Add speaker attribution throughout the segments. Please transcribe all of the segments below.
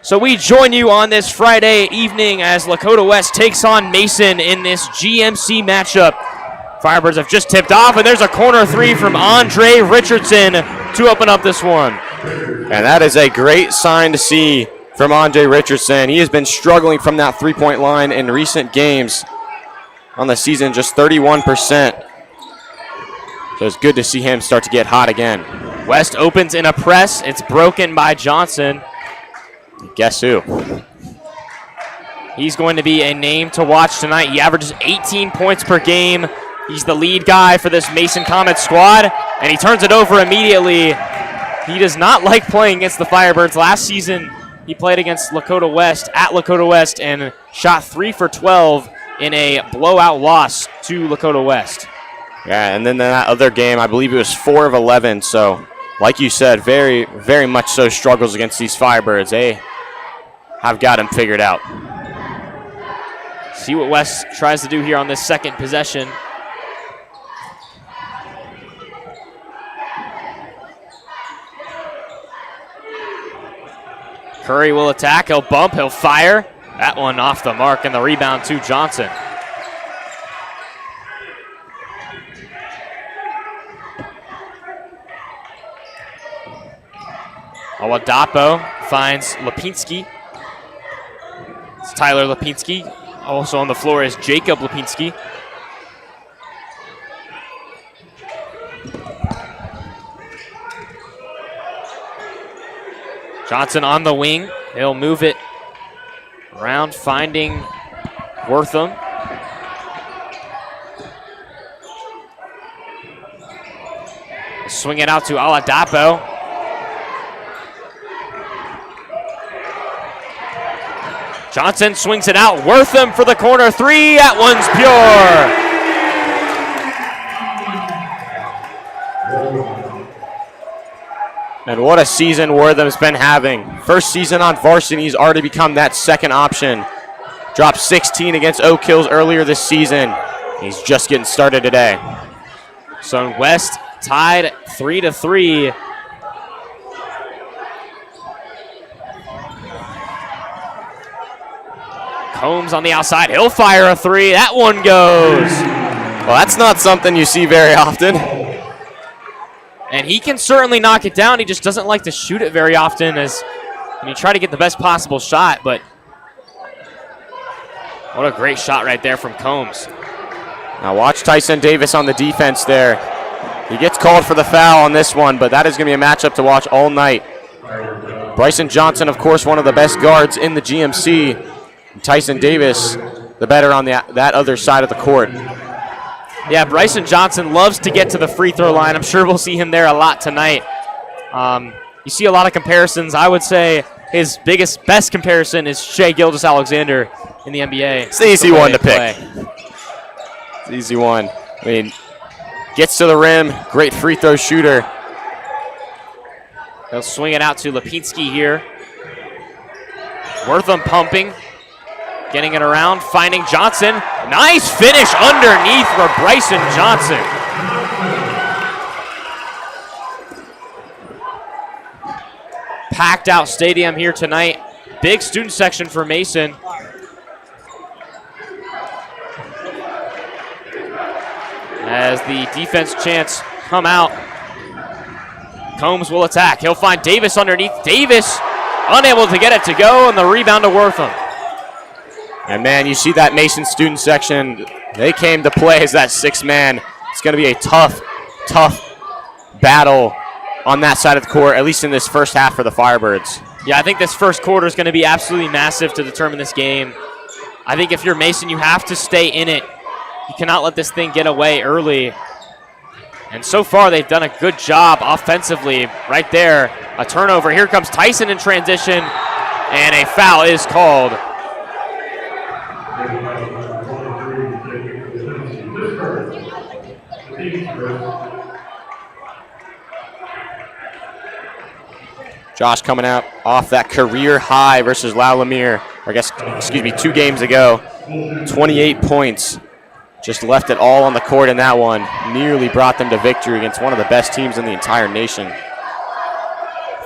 Speaker 1: So we join you on this Friday evening as Lakota West takes on Mason in this GMC matchup. Firebirds have just tipped off, and there's a corner three from Andre Richardson to open up this one.
Speaker 2: And that is a great sign to see from Andre Richardson. He has been struggling from that three-point line in recent games on the season, just 31%. So it's good to see him start to get hot again.
Speaker 1: West opens in a press. It's broken by Johnson.
Speaker 2: Guess who?
Speaker 1: He's going to be a name to watch tonight. He averages 18 points per game. He's the lead guy for this Mason Comets squad, and he turns it over immediately. He does not like playing against the Firebirds. Last season, he played against Lakota West at Lakota West and shot 3 for 12 in a blowout loss to Lakota West.
Speaker 2: Yeah, and then that other game, I believe it was 4 of 11. So, like you said, very, very much so struggles against these Firebirds. They have got him figured out.
Speaker 1: See what West tries to do here on this second possession. Curry will attack. He'll bump. He'll fire. That one off the mark, and the rebound to Johnson. Oladapo finds Lipinski. It's Tyler Lipinski. Also on the floor is Jacob Lipinski. Johnson on the wing. He'll move it around, finding Wortham. Swing it out to Oladapo. Johnson swings it out. Wortham for the corner three. That one's pure.
Speaker 2: And what a season Wortham's been having. First season on varsity, he's already become that second option. Dropped 16 against Oak Hills earlier this season. He's just getting started today.
Speaker 1: So West tied 3-3. Combs on the outside. He'll fire a three. That one goes.
Speaker 2: Well, that's not something you see very often.
Speaker 1: And he can certainly knock it down. He just doesn't like to shoot it very often when you try to get the best possible shot. But what a great shot right there from Combs.
Speaker 2: Now watch Tyson Davis on the defense there. He gets called for the foul on this one, but that is going to be a matchup to watch all night. Bryson Johnson, of course, one of the best guards in the GMC. Tyson Davis, the better on that other side of the court.
Speaker 1: Yeah, Bryson Johnson loves to get to the free throw line. I'm sure we'll see him there a lot tonight. You see a lot of comparisons. I would say his best comparison is Shai Gilgeous-Alexander in the NBA.
Speaker 2: It's the easy one to pick. It's the easy one. I mean, gets to the rim, great free throw shooter.
Speaker 1: They'll swing it out to Lipinski here. Wortham pumping. Getting it around, finding Johnson. Nice finish underneath for Bryson Johnson. Packed out stadium here tonight. Big student section for Mason. As the defense chants come out, Combs will attack. He'll find Davis underneath. Davis unable to get it to go, and the rebound to Wortham.
Speaker 2: And, man, you see that Mason student section. They came to play as that sixth man. It's going to be a tough, tough battle on that side of the court, at least in this first half for the Firebirds.
Speaker 1: Yeah, I think this first quarter is going to be absolutely massive to determine this game. I think if you're Mason, you have to stay in it. You cannot let this thing get away early. And so far, they've done a good job offensively right there. A turnover. Here comes Tyson in transition, and a foul is called.
Speaker 2: Josh coming out off that career high versus Loudermilk, or I guess, excuse me, 2 games ago. 28 points. Just left it all on the court in that one. Nearly brought them to victory against one of the best teams in the entire nation.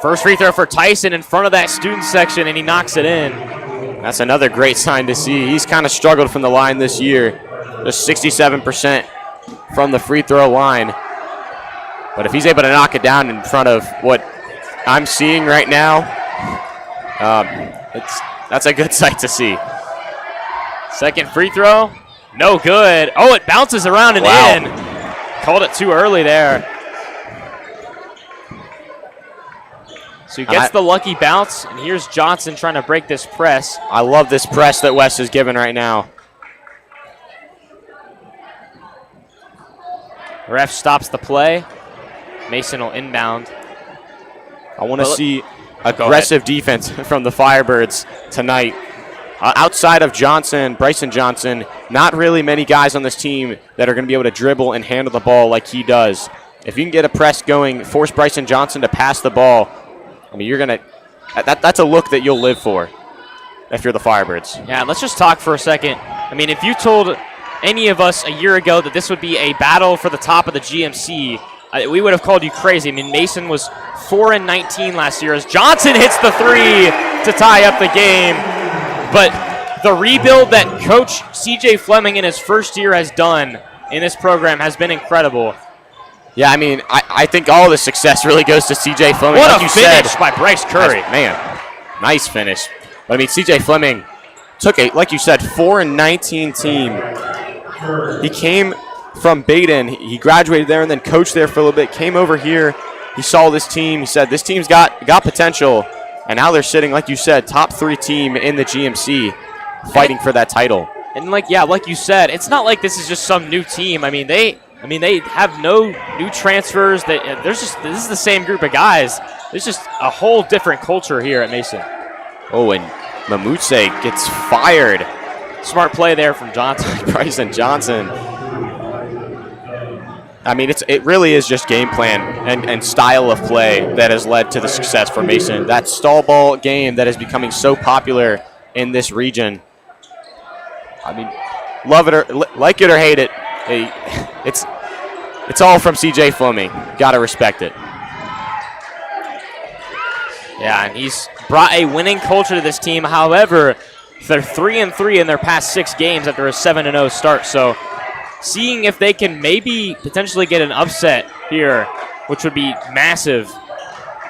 Speaker 1: First free throw for Tyson in front of that student section, and he knocks it in.
Speaker 2: That's another great sign to see. He's kind of struggled from the line this year. Just 67% from the free throw line. But if he's able to knock it down in front of what I'm seeing right now, that's a good sight to see.
Speaker 1: Second free throw, no good. Oh, it bounces around and in. Called it too early there. So he gets the lucky bounce, and here's Johnson trying to break this press.
Speaker 2: I love this press that Wes is giving right now.
Speaker 1: Ref stops the play. Mason will inbound.
Speaker 2: I want to see aggressive defense from the Firebirds tonight. Outside of Bryson Johnson, not really many guys on this team that are going to be able to dribble and handle the ball like he does. If you can get a press going, force Bryson Johnson to pass the ball, I mean, you're going to that's a look that you'll live for if you're the Firebirds.
Speaker 1: Yeah, let's just talk for a second. I mean, if you told any of us a year ago that this would be a battle for the top of the GMC, we would have called you crazy. I mean, Mason was 4-19 last year as Johnson hits the three to tie up the game. But the rebuild that Coach CJ Fleming in his first year has done in this program has been incredible.
Speaker 2: Yeah, I mean, I think all the success really goes to CJ Fleming.
Speaker 1: What
Speaker 2: like
Speaker 1: a
Speaker 2: you
Speaker 1: finish
Speaker 2: said,
Speaker 1: by Bryce Curry.
Speaker 2: Man, nice finish. But I mean, CJ Fleming took a, like you said, 4-19 team. He came from Baden. He graduated there and then coached there for a little bit. Came over here. He saw this team. He said, this team's got potential. And now they're sitting, like you said, top 3 team in the GMC fighting for that title.
Speaker 1: And like you said, it's not like this is just some new team. I mean, they have no new transfers. This is the same group of guys. There's just a whole different culture here at Mason.
Speaker 2: Oh, and Mamutse gets fired.
Speaker 1: Smart play there from Johnson.
Speaker 2: Bryson Johnson. I mean, it really is just game plan and style of play that has led to the success for Mason. That stall ball game that is becoming so popular in this region. I mean, love it or like it or hate it, it's all from CJ Fleming. Got to respect it.
Speaker 1: Yeah, and he's brought a winning culture to this team. However, they're 3-3 in their past 6 games after a 7-0 start. So seeing if they can maybe potentially get an upset here, which would be massive.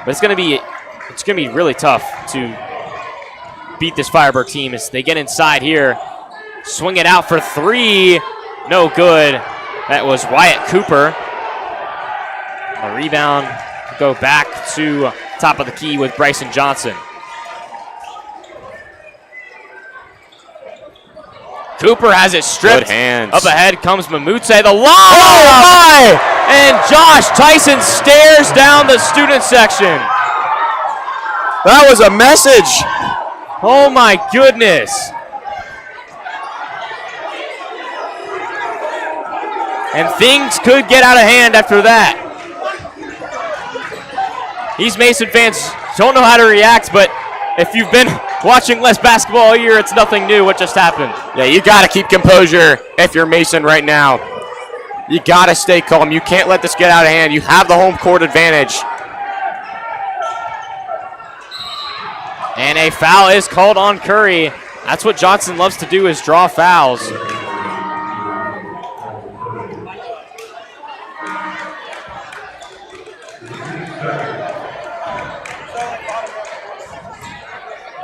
Speaker 1: But it's going to be really tough to beat this Firebird team as they get inside here. Swing it out for 3. No good. That was Wyatt Cooper. A rebound. Go back to top of the key with Bryson Johnson. Cooper has it stripped.
Speaker 2: Good hands.
Speaker 1: Up ahead comes Mamutse. The lob! Oh my! And Josh Tyson stares down the student section.
Speaker 2: That was a message.
Speaker 1: Oh my goodness. And things could get out of hand after that. These Mason fans don't know how to react, but if you've been watching less basketball all year, it's nothing new what just happened.
Speaker 2: Yeah, you got to keep composure if you're Mason right now. You got to stay calm. You can't let this get out of hand. You have the home court advantage.
Speaker 1: And a foul is called on Curry. That's what Johnson loves to do, is draw fouls.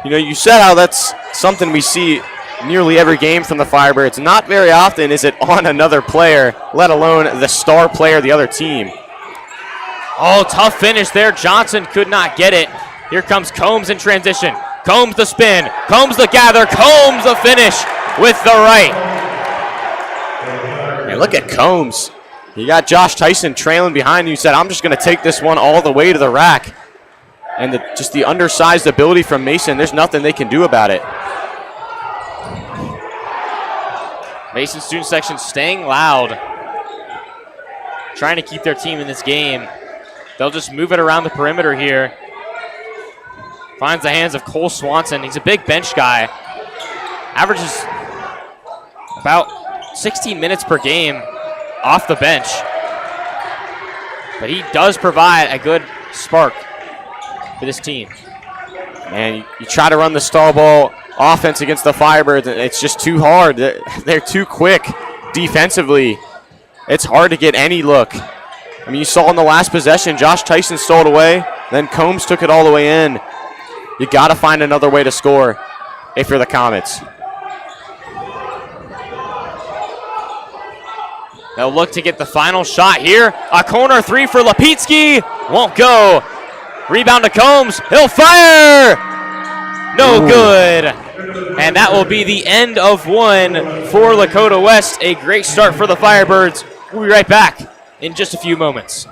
Speaker 2: You know, you said how that's something we see nearly every game from the Firebirds. Not very often is it on another player, let alone the star player of the other team.
Speaker 1: Oh, tough finish there. Johnson could not get it. Here comes Combs in transition. Combs the spin. Combs the gather. Combs the finish with the right.
Speaker 2: And look at Combs. You got Josh Tyson trailing behind you. He said, I'm just going to take this one all the way to the rack. And just the undersized ability from Mason, there's nothing they can do about it.
Speaker 1: Mason student section staying loud. Trying to keep their team in this game. They'll just move it around the perimeter here. Finds the hands of Cole Swanson. He's a big bench guy. Averages about 16 minutes per game off the bench. But he does provide a good spark. for this team.
Speaker 2: And you try to run the stall ball offense against the Firebirds, and it's just too hard. They're too quick defensively. It's hard to get any look. I mean, you saw in the last possession, Josh Tyson stole it away, then Combs took it all the way in. You got to find another way to score if you're the Comets.
Speaker 1: They'll look to get the final shot here. A corner three for Lipinski. Won't go. Rebound to Combs. He'll fire. No good. And that will be the end of one for Lakota West. A great start for the Firebirds. We'll be right back in just a few moments.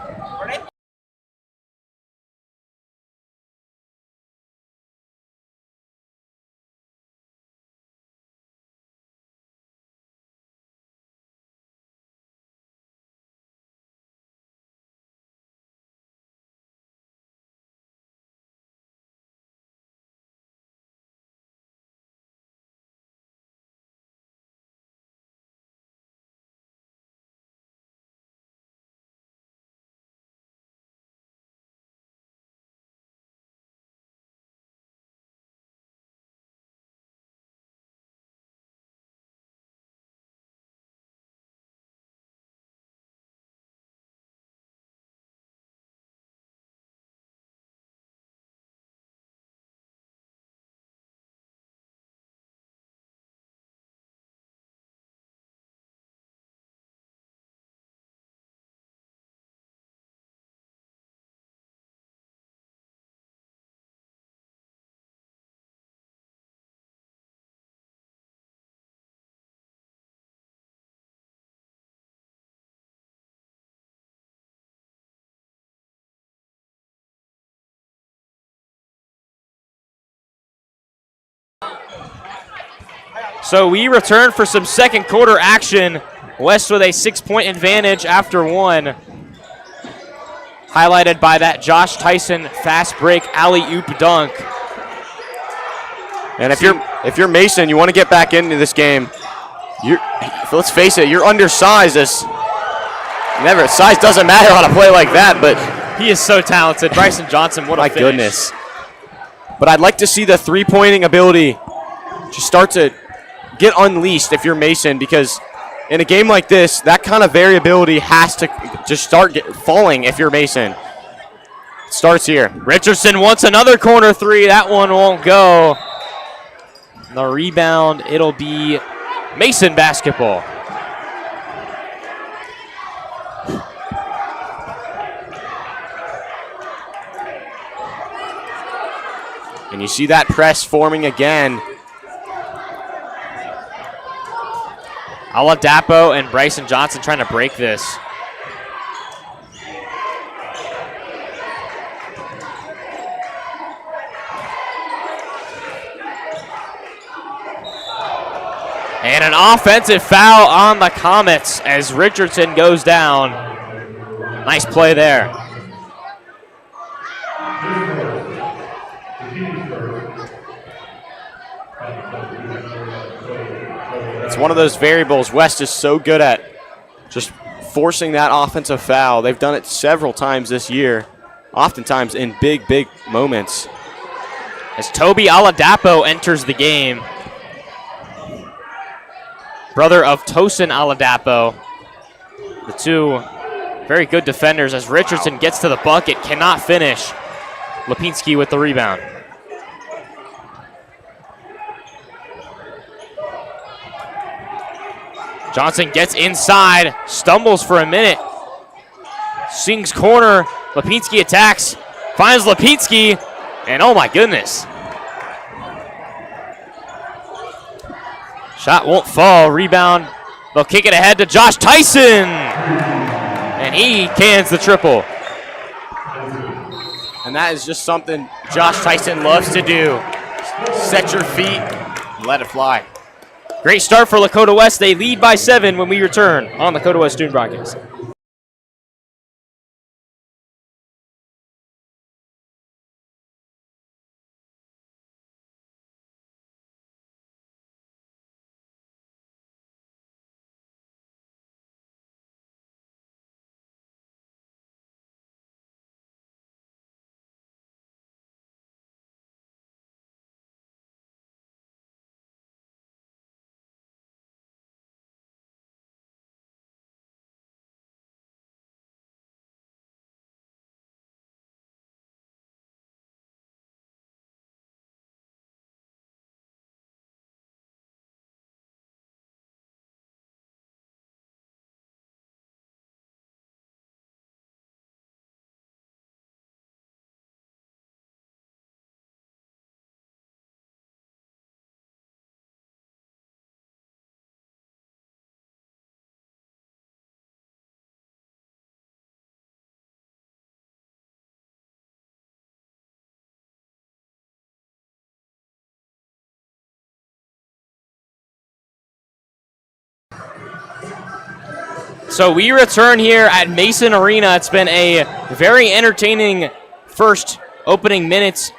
Speaker 1: So we return for some second quarter action. West with a 6-point advantage after one. Highlighted by that Josh Tyson fast break alley-oop dunk.
Speaker 2: And if you're Mason, you want to get back into this game. Let's face it, you're undersized. Size doesn't matter on a play like that, but
Speaker 1: he is so talented. Bryson Johnson, what a finish.
Speaker 2: My goodness. But I'd like to see the three-pointing ability just start to get unleashed if you're Mason, because in a game like this, that kind of variability has to just start falling if you're Mason. It starts here.
Speaker 1: Richardson wants another corner three. That one won't go. The rebound, it'll be Mason basketball.
Speaker 2: And you see that press forming again.
Speaker 1: Oladapo and Bryson Johnson trying to break this. And an offensive foul on the Comets as Richardson goes down. Nice play there.
Speaker 2: It's one of those variables West is so good at, just forcing that offensive foul. They've done it several times this year, oftentimes in big, big moments.
Speaker 1: As Toby Oladapo enters the game. Brother of Tosin Oladapo. The two very good defenders as Richardson gets to the bucket, cannot finish. Lipinski with the rebound. Johnson gets inside, stumbles for a minute. Swings corner, Lipinski attacks, finds Lipinski, and oh my goodness. Shot won't fall, rebound. They'll kick it ahead to Josh Tyson. And he cans the triple.
Speaker 2: And that is just something Josh Tyson loves to do. Set your feet and let it fly.
Speaker 1: Great start for Lakota West. They lead by 7 when we return on Lakota West Student Broadcast. So we return here at Mason Arena. It's been a very entertaining first opening minutes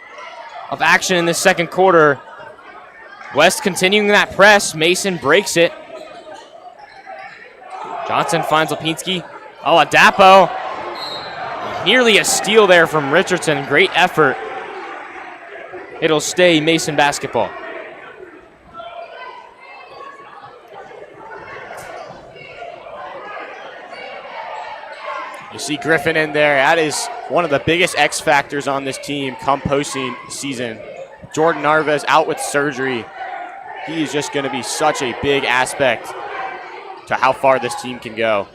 Speaker 1: of action in this second quarter. West continuing that press. Mason breaks it. Johnson finds Lipinski. Oladapo. Nearly a steal there from Richardson. Great effort. It'll stay Mason basketball.
Speaker 2: You see Griffin in there. That is one of the biggest X factors on this team come postseason. Jordan Narvaez out with surgery. He is just going to be such a big aspect to how far this team can go.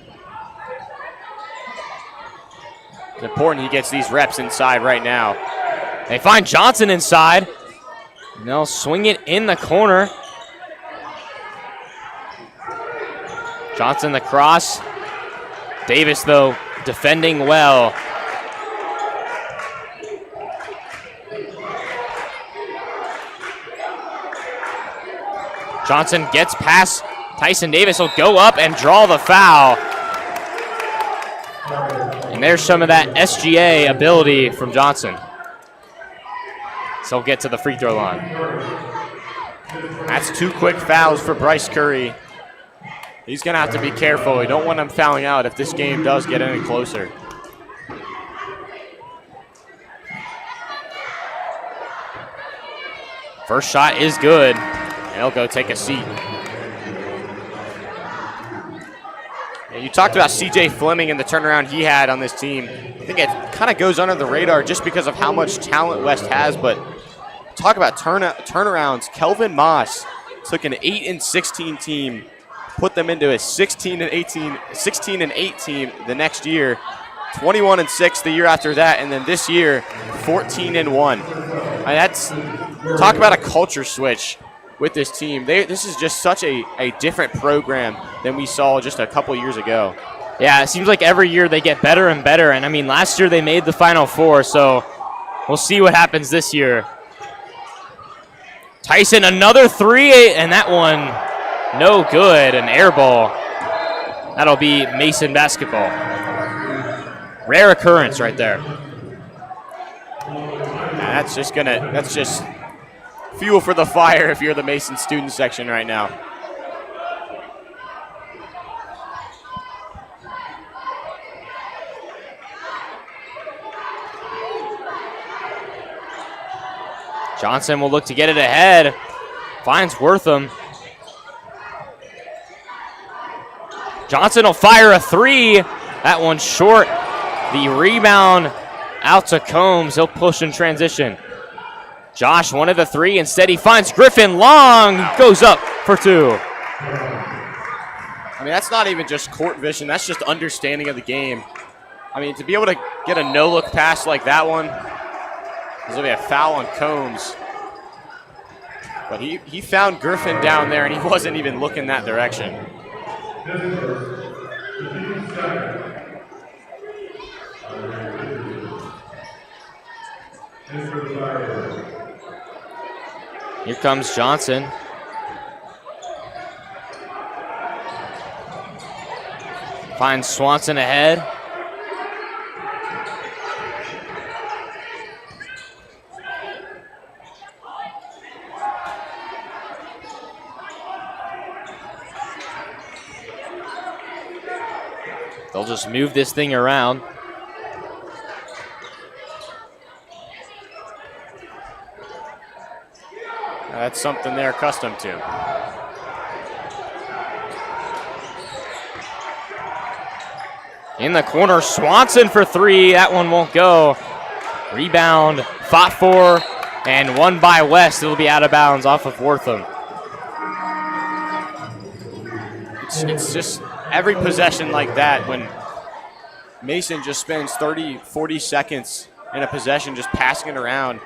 Speaker 2: It's important he gets these reps inside right now.
Speaker 1: They find Johnson inside. And they'll swing it in the corner. Johnson the cross. Davis, though, defending well. Johnson gets past Tyson Davis. He'll go up and draw the foul. And there's some of that SGA ability from Johnson. So he'll get to the free throw line.
Speaker 2: That's 2 quick fouls for Bryce Curry. He's going to have to be careful. We don't want him fouling out if this game does get any closer.
Speaker 1: First shot is good. And he'll go take a seat.
Speaker 2: And you talked about CJ Fleming and the turnaround he had on this team. I think it kind of goes under the radar just because of how much talent West has, but talk about turnarounds. Kelvin Moss took an 8-16 team, put them into a 16-8 team the next year, 21-6 the year after that, and then this year 14-1. That's talk about a culture switch with this team. This is just such a different program than we saw just a couple years ago.
Speaker 1: Yeah, it seems like every year they get better and better. And I mean, last year they made the Final Four, so we'll see what happens this year. Tyson, another three, and that one no good, an air ball. That'll be Mason basketball. Rare occurrence right there.
Speaker 2: That's just fuel for the fire if you're the Mason student section right now.
Speaker 1: Johnson will look to get it ahead. Finds Wortham. Johnson will fire a three. That one's short. The rebound out to Combs. He'll push in transition. Josh wanted the three. Instead, he finds Griffin long. Goes up for two.
Speaker 2: I mean, that's not even just court vision. That's just understanding of the game. I mean, to be able to get a no-look pass like that one, there's going to be a foul on Combs. But he found Griffin down there, and he wasn't even looking that direction.
Speaker 1: Here comes Johnson. Finds Swanson ahead. They'll just move this thing around.
Speaker 2: That's something they're accustomed to.
Speaker 1: In the corner, Swanson for three. That one won't go. Rebound, fought for, and won by West. It'll be out of bounds off of Wortham.
Speaker 2: It's just every possession like that when Mason just spends 30, 40 seconds in a possession just passing it around.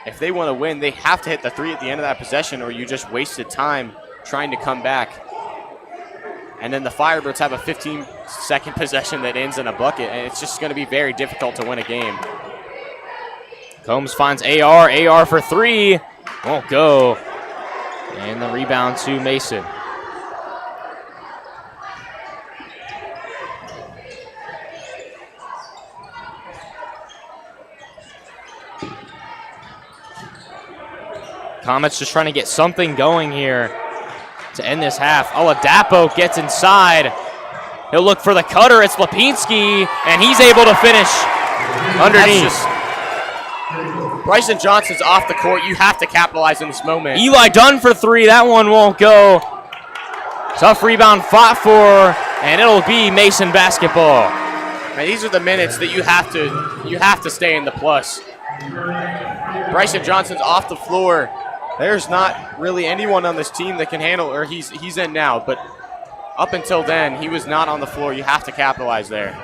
Speaker 2: If they want to win, they have to hit the three at the end of that possession or you just wasted time trying to come back. And then the Firebirds have a 15-second possession that ends in a bucket, and it's just going to be very difficult to win a game.
Speaker 1: Combs finds AR. AR for three. Won't go. And the rebound to Mason. Comets just trying to get something going here to end this half. Oladapo gets inside. He'll look for the cutter. It's Lipinski, and he's able to finish underneath.
Speaker 2: Bryson Johnson's off the court. You have to capitalize in this moment.
Speaker 1: Eli Dunn for three. That one won't go. Tough rebound fought for, and it'll be Mason basketball.
Speaker 2: Now, these are the minutes that you have to stay in the plus. Bryson Johnson's off the floor. There's not really anyone on this team that can handle, or he's in now, but up until then, he was not on the floor. You have to capitalize there.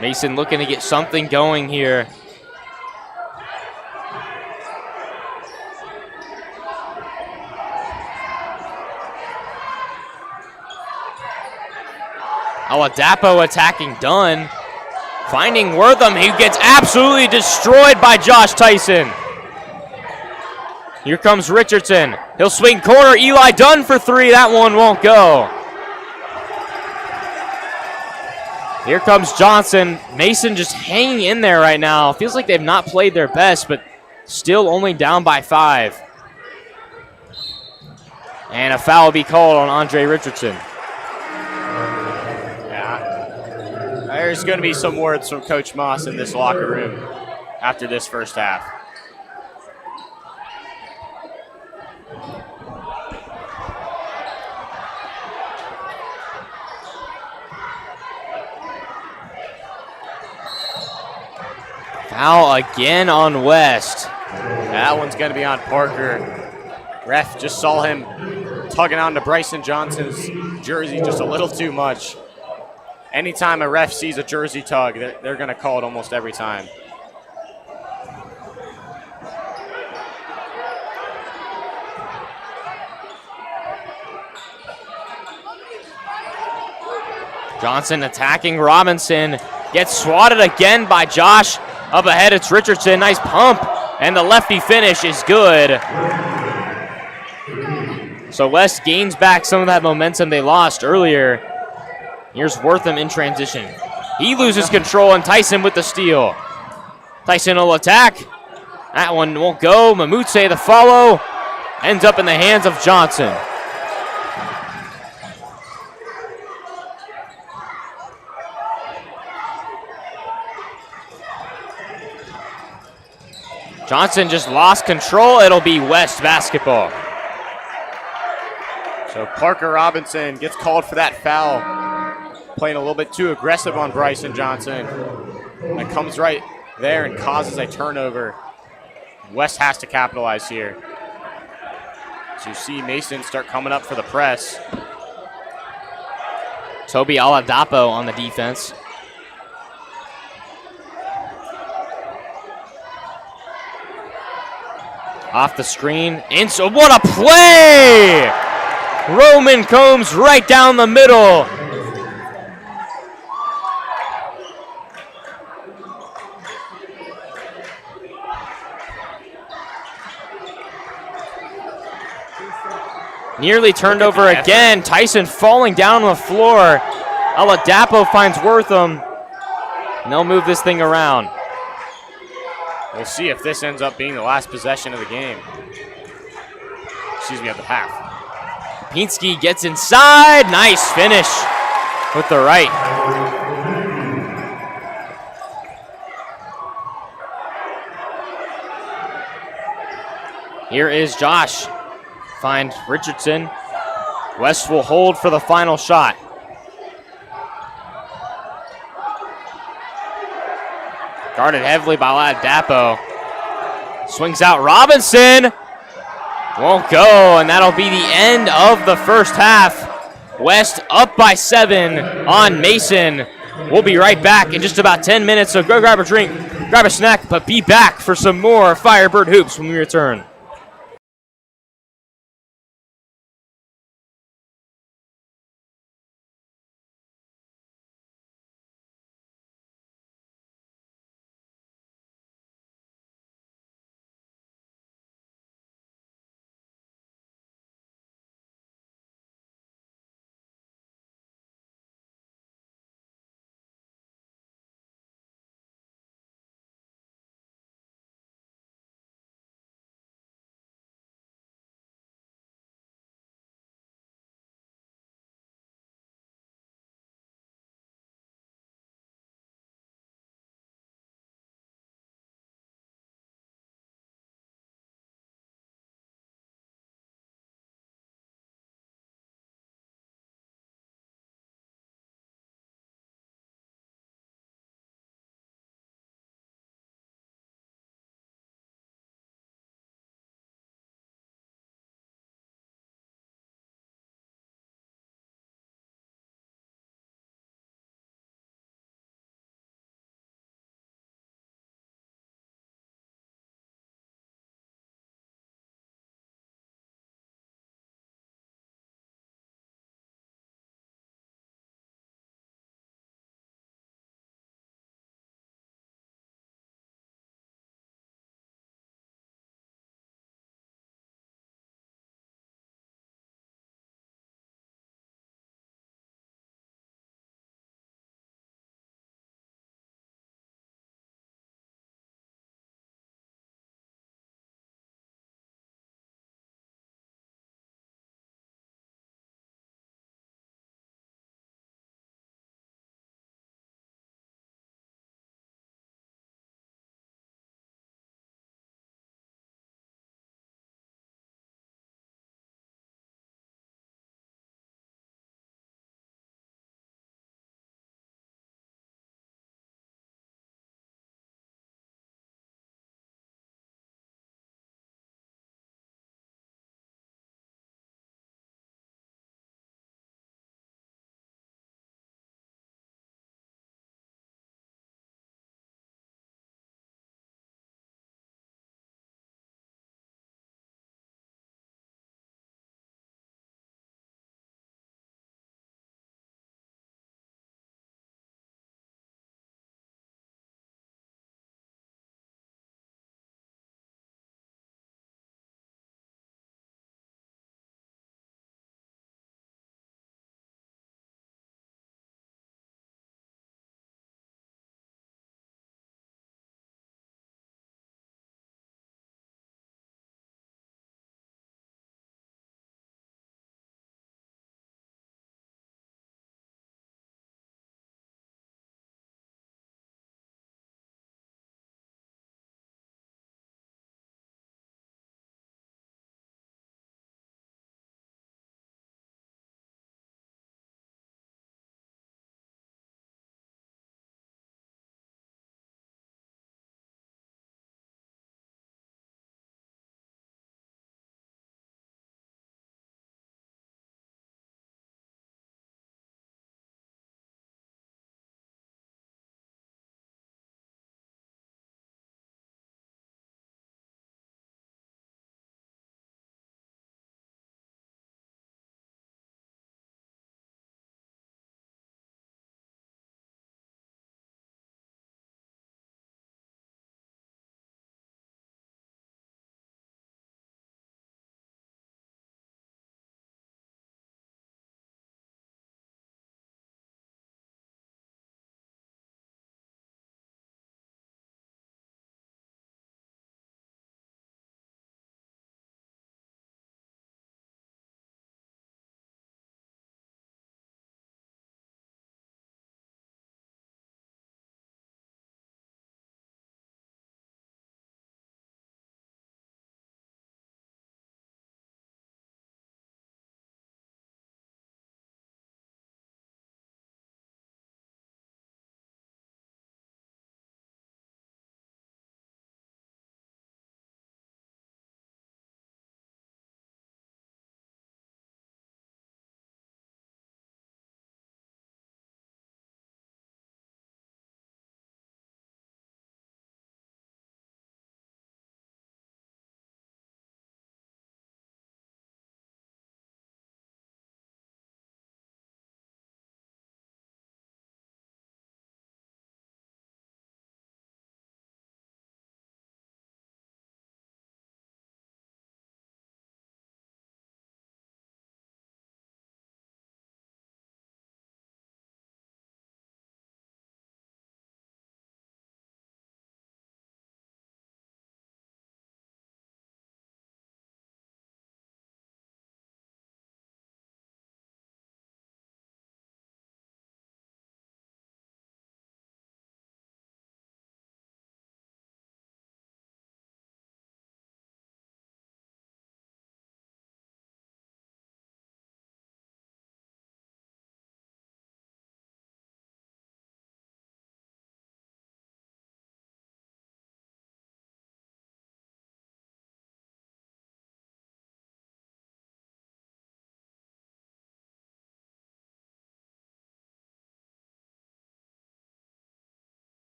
Speaker 1: Mason looking to get something going here. Oladapo attacking Dunn. Finding Wortham. He gets absolutely destroyed by Josh Tyson. Here comes Richardson. He'll swing corner. Eli Dunn for three. That one won't go. Here comes Johnson. Mason just hanging in there right now. Feels like they've not played their best, but still only down by 5. And a foul will be called on Andre Richardson.
Speaker 2: Yeah. There's going to be some words from Coach Moss in this locker room after this first half.
Speaker 1: Foul again on West.
Speaker 2: That one's going to be on Parker. Ref just saw him tugging on to Bryson Johnson's jersey just a little too much. Anytime a ref sees a jersey tug, they're going to call it almost every time.
Speaker 1: Johnson attacking Robinson. Gets swatted again by Josh. Up ahead, it's Richardson. Nice pump. And the lefty finish is good. So West gains back some of that momentum they lost earlier. Here's Wortham in transition. He loses control, and Tyson with the steal. Tyson will attack. That one won't go. Mamutse, the follow, ends up in the hands of Johnson. Johnson just lost control. It'll be West basketball.
Speaker 2: So Parker Robinson gets called for that foul. Playing a little bit too aggressive on Bryson Johnson. And comes right there and causes a turnover. West has to capitalize here. So you see Mason start coming up for the press.
Speaker 1: Toby Oladapo on the defense. Off the screen. So what a play! Roman Combs right down the middle. Nearly turned over again. Tyson falling down on the floor. Oladapo finds Wortham. And they'll move this thing around.
Speaker 2: We'll see if this ends up being the last possession of the game. Excuse me, of the half.
Speaker 1: Pinsky gets inside. Nice finish with the right. Here is Josh. Find Richardson. West will hold for the final shot. Guarded heavily by Oladapo. Swings out Robinson. Won't go, and that'll be the end of the first half. West up by 7 on Mason. We'll be right back in just about 10 minutes, so go grab a drink, grab a snack, but be back for some more Firebird Hoops when we return.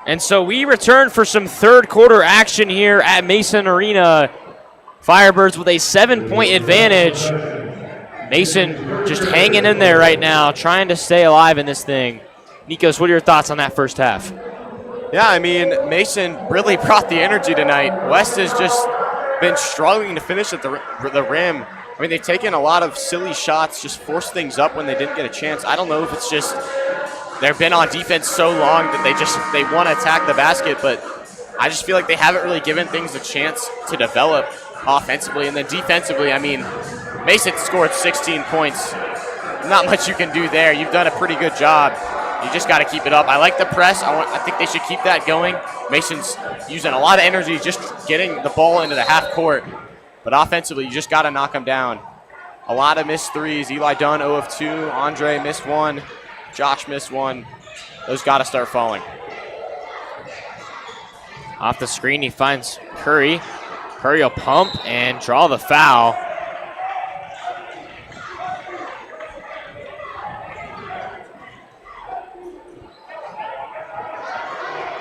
Speaker 1: And so we return for some third quarter action here at Mason Arena. Firebirds with a 7-point advantage. Mason just hanging in there right now, trying to stay alive in this thing. Nikos, what are your thoughts on that first half?
Speaker 2: Yeah, I mean, Mason really brought the energy tonight. West has just been struggling to finish at the rim. I mean, they've taken a lot of silly shots, just forced things up when they didn't get a chance. I don't know if it's just they've been on defense so long that they want to attack the basket, but I just feel like they haven't really given things a chance to develop offensively. And then defensively, I mean, Mason scored 16 points. Not much you can do there. You've done a pretty good job. You just got to keep it up. I like the press. I think they should keep that going. Mason's using a lot of energy just getting the ball into the half court. But offensively, you just got to knock them down. A lot of missed threes. Eli Dunn 0 of 2. Andre missed 1. Josh missed 1. Those got to start falling.
Speaker 1: Off the screen, he finds Curry. Curry will pump and draw the foul.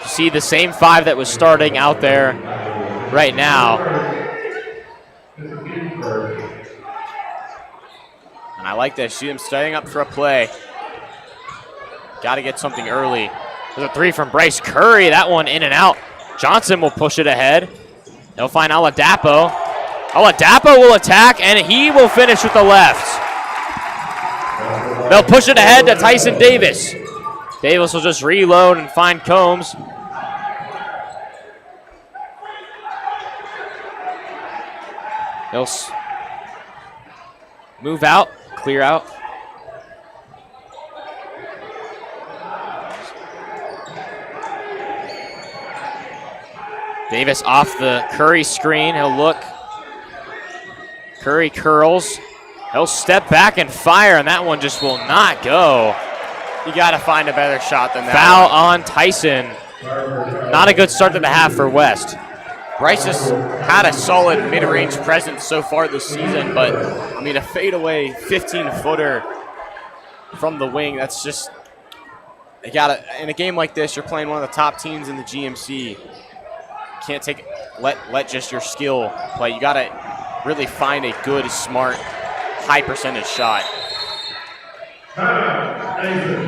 Speaker 1: You see the same 5 that was starting out there right now.
Speaker 2: And I like that. See him starting up for a play. Got to get something early.
Speaker 1: There's a 3 from Bryce Curry. That one in and out. Johnson will push it ahead. He'll find Oladapo. Oladapo will attack, and he will finish with the left. They'll push it ahead to Tyson Davis. Davis will just reload and find Combs. He'll move out, clear out. Davis off the Curry screen. He'll look. Curry curls. He'll step back and fire, and that one just will not go.
Speaker 2: You got to find a better shot than that.
Speaker 1: Foul on Tyson. Not a good start to the half for West.
Speaker 2: Bryce has had a solid mid-range presence so far this season, but, I mean, a fadeaway 15-footer from the wing, that's just, you gotta, in a game like this, you're playing one of the top teams in the GMC. Can't let just your skill play. You gotta really find a good, smart, high percentage shot.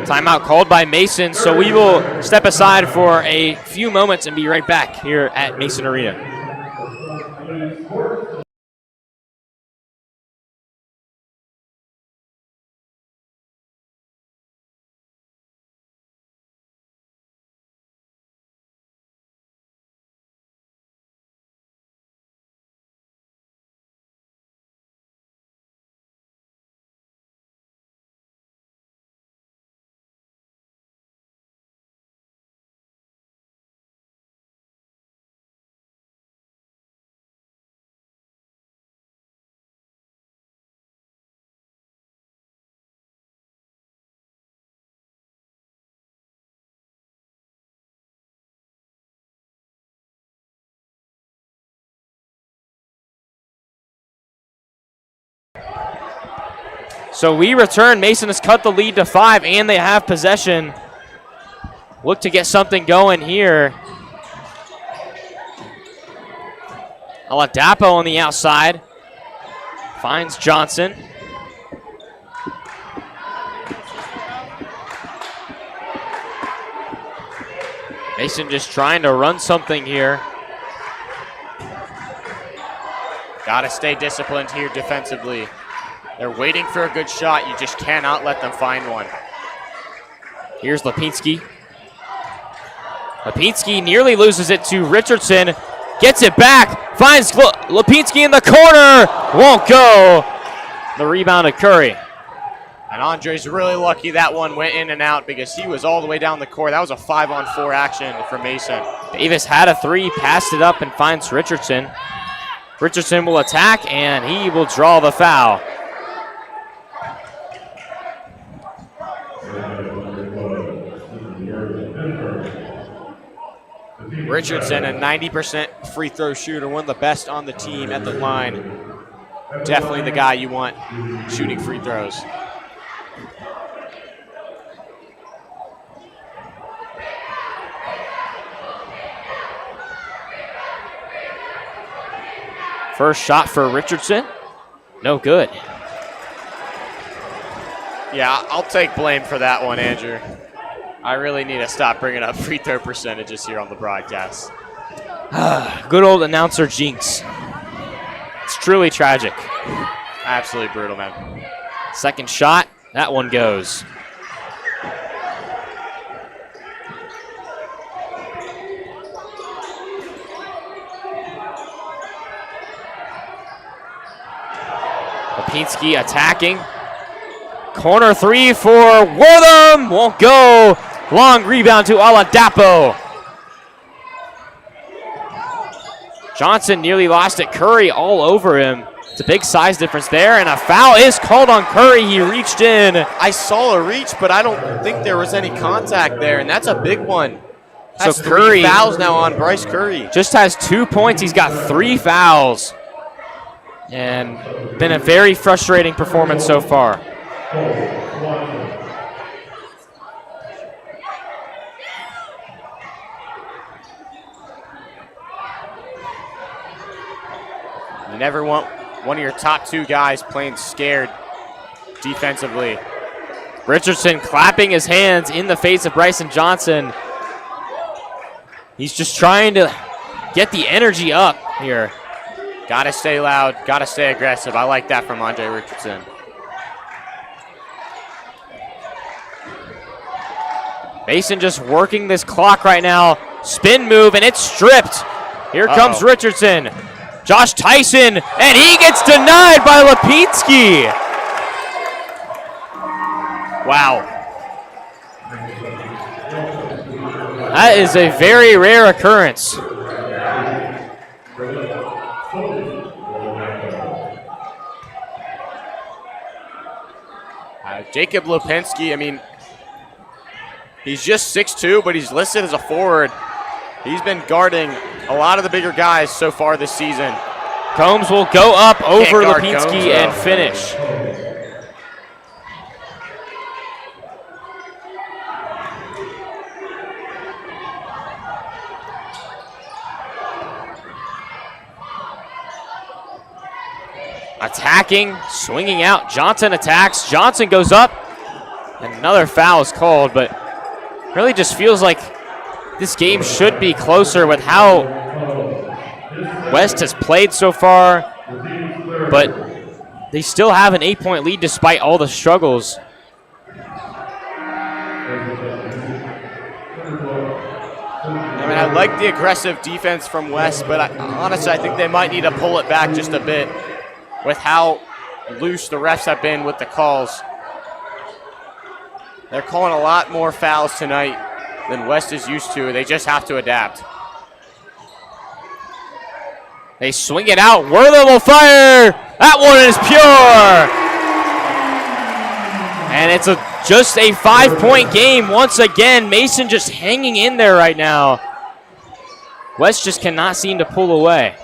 Speaker 1: Timeout called by Mason, so we will step aside for a few moments and be right back here at Mason Arena. So we return. Mason has cut the lead to 5, and they have possession. Look to get something going here. Oladapo on the outside. Finds Johnson. Mason just trying to run something here.
Speaker 2: Got to stay disciplined here defensively. They're waiting for a good shot. You just cannot let them find one.
Speaker 1: Here's Lipinski. Lipinski nearly loses it to Richardson. Gets it back. Finds Lipinski in the corner. Won't go. The rebound to Curry.
Speaker 2: And Andre's really lucky that one went in and out because he was all the way down the court. That was a 5-on-4 action for Mason.
Speaker 1: Davis had a 3, passed it up and finds Richardson. Richardson will attack, and he will draw the foul.
Speaker 2: Richardson, a 90% free throw shooter, one of the best on the team at the line. Definitely the guy you want shooting free throws.
Speaker 1: First shot for Richardson. No good.
Speaker 2: Yeah, I'll take blame for that one, Andrew. I really need to stop bringing up free throw percentages here on the broadcast.
Speaker 1: Good old announcer jinx. It's truly tragic.
Speaker 2: Absolutely brutal, man.
Speaker 1: Second shot, that one goes. Lipinski attacking. Corner three for Wortham. Won't go. Long rebound to Oladapo. Johnson nearly lost it. Curry all over him. It's a big size difference there, and a foul is called on Curry. He reached in.
Speaker 2: I saw a reach, but I don't think there was any contact there, and that's a big one. That's
Speaker 1: so Curry
Speaker 2: 3 fouls now on Bryce Curry.
Speaker 1: Just has 2 points. He's got 3 fouls. And been a very frustrating performance so far.
Speaker 2: You never want one of your top 2 guys playing scared defensively.
Speaker 1: Richardson clapping his hands in the face of Bryson Johnson. He's just trying to get the energy up here.
Speaker 2: Gotta stay loud, gotta stay aggressive. I like that from Andre Richardson.
Speaker 1: Mason just working this clock right now. Spin move, and it's stripped. Here comes Richardson. Josh Tyson, and he gets denied by Lipinski. Wow. That is a very rare occurrence.
Speaker 2: Jacob Lipinski, I mean, he's just 6'2", but he's listed as a forward. He's been guarding a lot of the bigger guys so far this season.
Speaker 1: Combs will go up over Lipinski and finish. Attacking, swinging out. Johnson attacks. Johnson goes up. And another foul is called, but really just feels like this game should be closer with how West has played so far. But they still have an 8-point lead despite all the struggles.
Speaker 2: I mean, I like the aggressive defense from West, but honestly, I think they might need to pull it back just a bit with how loose the refs have been with the calls. They're calling a lot more fouls tonight than West is used to. They just have to adapt.
Speaker 1: They swing it out. Wortham will fire. That one is pure. And it's just a 5-point game once again. Mason just hanging in there right now. West just cannot seem to pull away.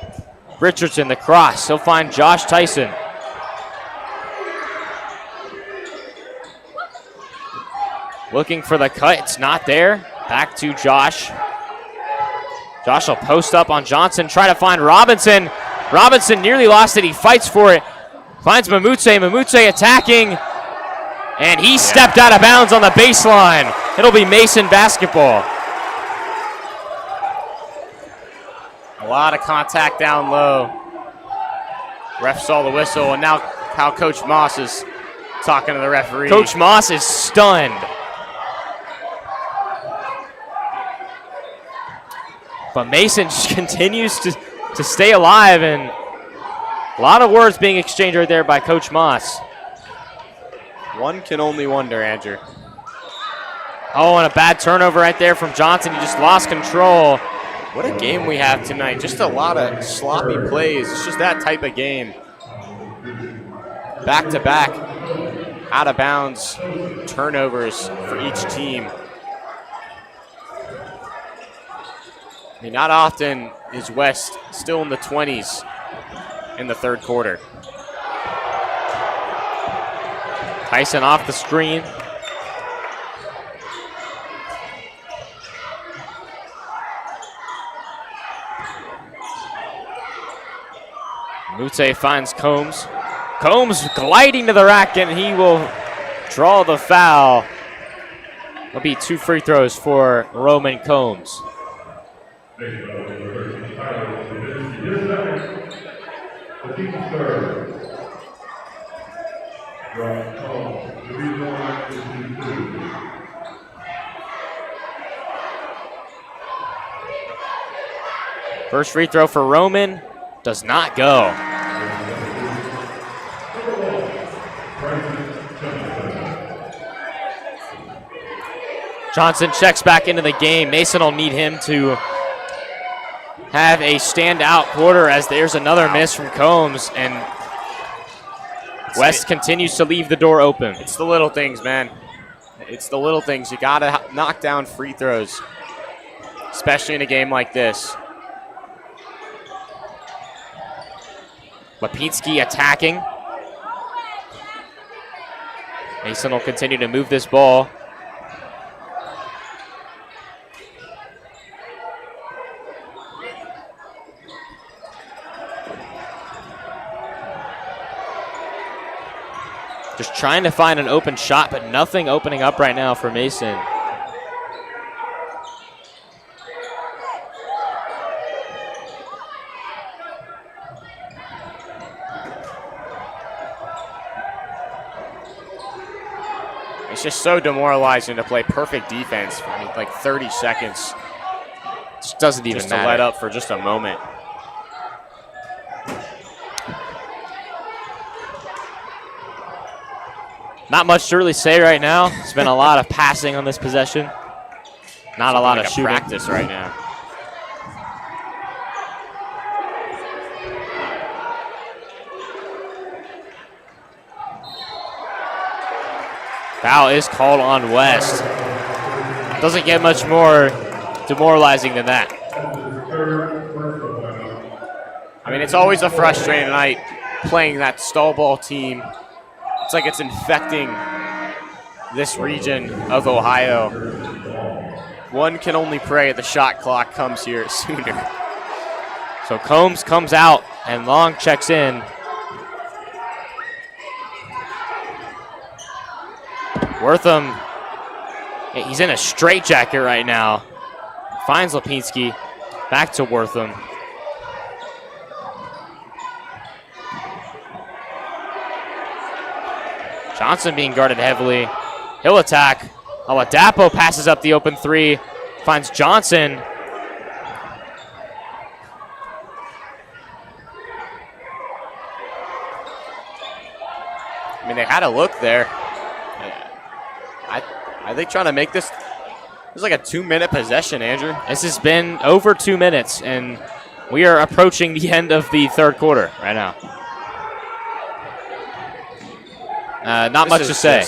Speaker 1: Richardson, the cross. He'll find Josh Tyson. Looking for the cut. It's not there. Back to Josh. Josh will post up on Johnson. Try to find Robinson. Robinson nearly lost it. He fights for it. Finds Mamutse. Mamutse attacking. And he stepped out of bounds on the baseline. It'll be Mason basketball.
Speaker 2: A lot of contact down low. Ref saw the whistle, and now how Coach Moss is talking to the referee.
Speaker 1: Coach Moss is stunned. But Mason just continues to stay alive, and a lot of words being exchanged right there by Coach Moss.
Speaker 2: One can only wonder, Andrew.
Speaker 1: Oh, and a bad turnover right there from Johnson. He just lost control.
Speaker 2: What a game we have tonight. Just a lot of sloppy plays. It's just that type of game. Back-to-back, out-of-bounds turnovers for each team. I mean, not often is West still in the 20s in the third quarter.
Speaker 1: Tyson off the screen. Mute finds Combs. Combs gliding to the rack, and he will draw the foul. It'll be 2 free throws for Roman Combs. First free throw for Roman does not go. Johnson checks back into the game. Mason will need him to have a standout quarter as there's another miss from Combs, and West continues to leave the door open.
Speaker 2: It's the little things, man. It's the little things. You got to knock down free throws, especially in a game like this.
Speaker 1: Lipinski attacking. Mason will continue to move this ball. Just trying to find an open shot, but nothing opening up right now for Mason.
Speaker 2: It's just so demoralizing to play perfect defense for like 30 seconds.
Speaker 1: Just doesn't even
Speaker 2: just
Speaker 1: matter.
Speaker 2: To let up for just a moment.
Speaker 1: Not much to really say right now. It's been a lot of passing on this possession. Not a lot of shooting.
Speaker 2: Practice right now.
Speaker 1: Foul is called on West. Doesn't get much more demoralizing than that.
Speaker 2: I mean, it's always a frustrating night playing that stall ball team. It's like it's infecting this region of Ohio. One can only pray the shot clock comes here sooner.
Speaker 1: So Combs comes out and Long checks in. Wortham, he's in a straitjacket right now. Finds Lipinski. Back to Wortham. Johnson being guarded heavily. He'll attack. Oladapo passes up the open three. Finds Johnson.
Speaker 2: I mean, they had a look there. Are they trying to make this? It's like a 2-minute possession, Andrew.
Speaker 1: This has been over 2 minutes, and we are approaching the end of the third quarter right now. Not much to say.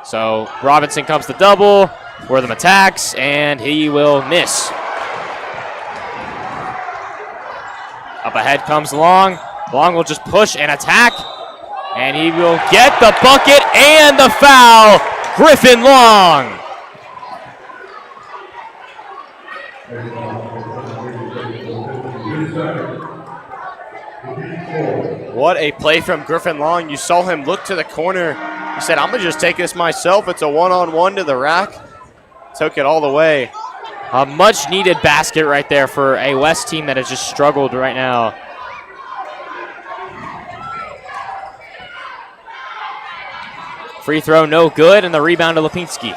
Speaker 1: So Robinson comes to double. Wortham attacks, and he will miss. Up ahead comes Long. Long will just push and attack, and he will get the bucket and the foul. Griffin Long.
Speaker 2: What a play from Griffin Long. You saw him look to the corner. He said, I'm going to just take this myself. It's a one-on-one to the rack. Took it all the way.
Speaker 1: A much-needed basket right there for a West team that has just struggled right now. Free throw, no good, and the rebound to Lipinski.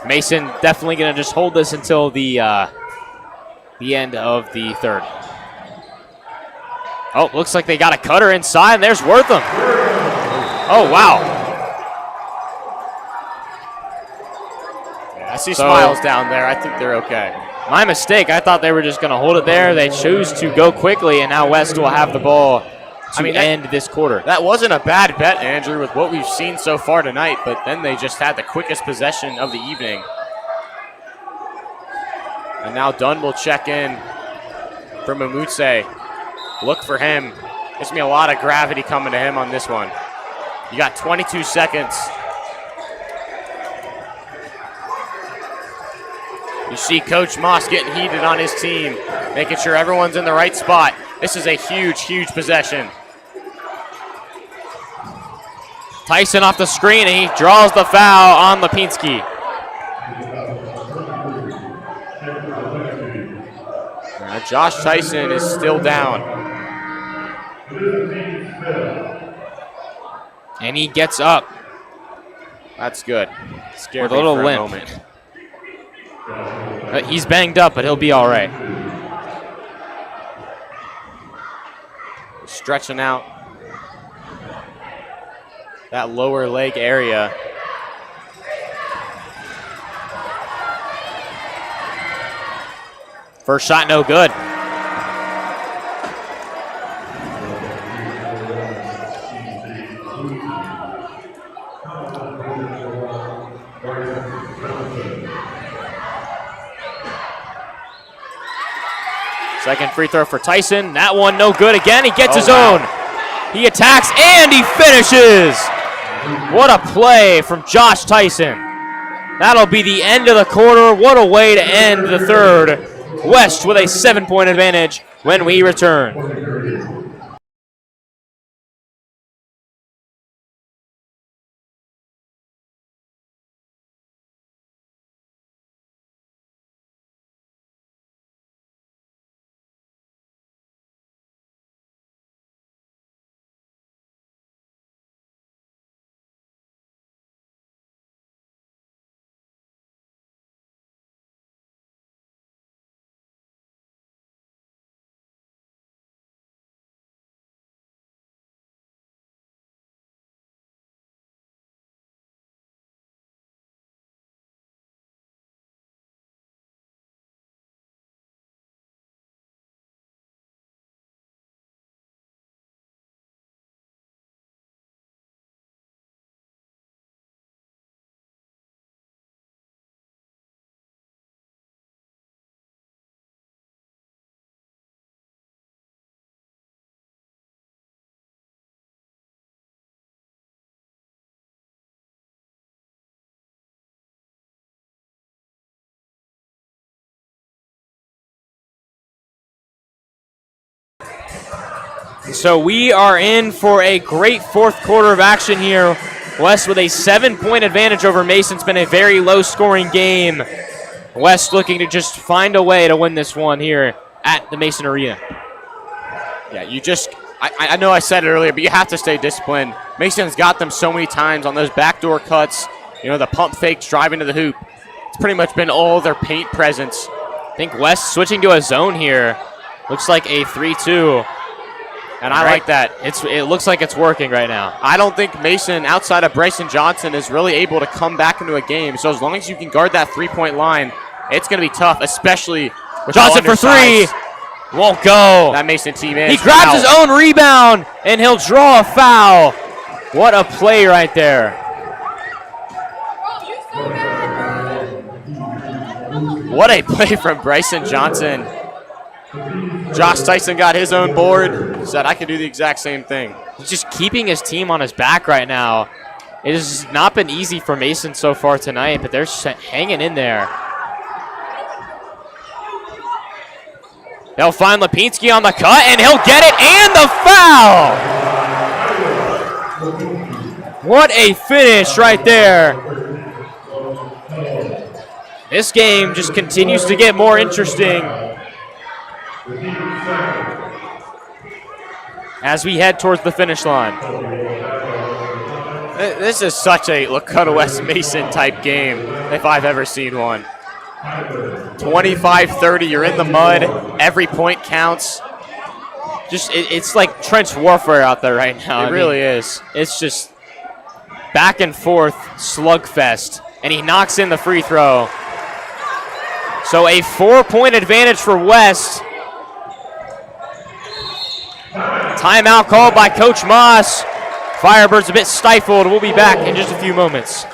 Speaker 1: Mason definitely going to just hold this until the end of the third. Oh, looks like they got a cutter inside, and there's Wortham. Oh, wow.
Speaker 2: Yeah, I see smiles down there. I think they're okay.
Speaker 1: My mistake. I thought they were just going to hold it there. They choose to go quickly, and now West will have the ball to end this quarter.
Speaker 2: That wasn't a bad bet, Andrew, with what we've seen so far tonight, but then they just had the quickest possession of the evening. And now Dunn will check in for Mamutse. Look for him. There's going to be a lot of gravity coming to him on this one. You got 22 seconds. You see Coach Moss getting heated on his team, making sure everyone's in the right spot. This is a huge, huge possession.
Speaker 1: Tyson off the screen, and he draws the foul on Lipinski.
Speaker 2: Josh Tyson is still down.
Speaker 1: And he gets up.
Speaker 2: That's good. Scared
Speaker 1: with a little
Speaker 2: me for
Speaker 1: limp.
Speaker 2: a moment.
Speaker 1: He's banged up, but he'll be all right.
Speaker 2: Stretching out that lower leg area.
Speaker 1: First shot, no good. Second free throw for Tyson. That one no good again. He gets his own. He attacks and he finishes. What a play from Josh Tyson. That'll be the end of the quarter. What a way to end the third. West with a 7-point advantage when we return. So we are in for a great fourth quarter of action here. West with a 7-point advantage over Mason. It's been a very low-scoring game. West looking to just find a way to win this one here at the Mason Arena.
Speaker 2: Yeah, you just, I know I said it earlier, but you have to stay disciplined. Mason's got them so many times on those backdoor cuts, you know, the pump fakes driving to the hoop. It's pretty much been all their paint presence.
Speaker 1: I think West switching to a zone here. Looks like a 3-2.
Speaker 2: And I like that.
Speaker 1: It looks like it's working right now.
Speaker 2: I don't think Mason, outside of Bryson Johnson, is really able to come back into a game. So as long as you can guard that three-point line, it's going to be tough, especially with
Speaker 1: Johnson for three. Won't go.
Speaker 2: That Mason team is.
Speaker 1: He grabs his own rebound, and he'll draw a foul. What a play right there.
Speaker 2: What a play from Bryson Johnson. Josh Tyson got his own board, said I can do the exact same thing.
Speaker 1: He's just keeping his team on his back right now. It has not been easy for Mason so far tonight, but they're hanging in there. They'll find Lipinski on the cut, and he'll get it, and the foul! What a finish right there. This game just continues to get more interesting as we head towards the finish line.
Speaker 2: This is such a Lakota West Mason type game if I've ever seen one. 25-30, you're in the mud. Every point counts.
Speaker 1: It's like trench warfare out there right now.
Speaker 2: It really is.
Speaker 1: It's just back and forth slugfest, and he knocks in the free throw. So a 4-point advantage for West. Timeout called by Coach Moss. Firebirds a bit stifled. We'll be back in just a few moments.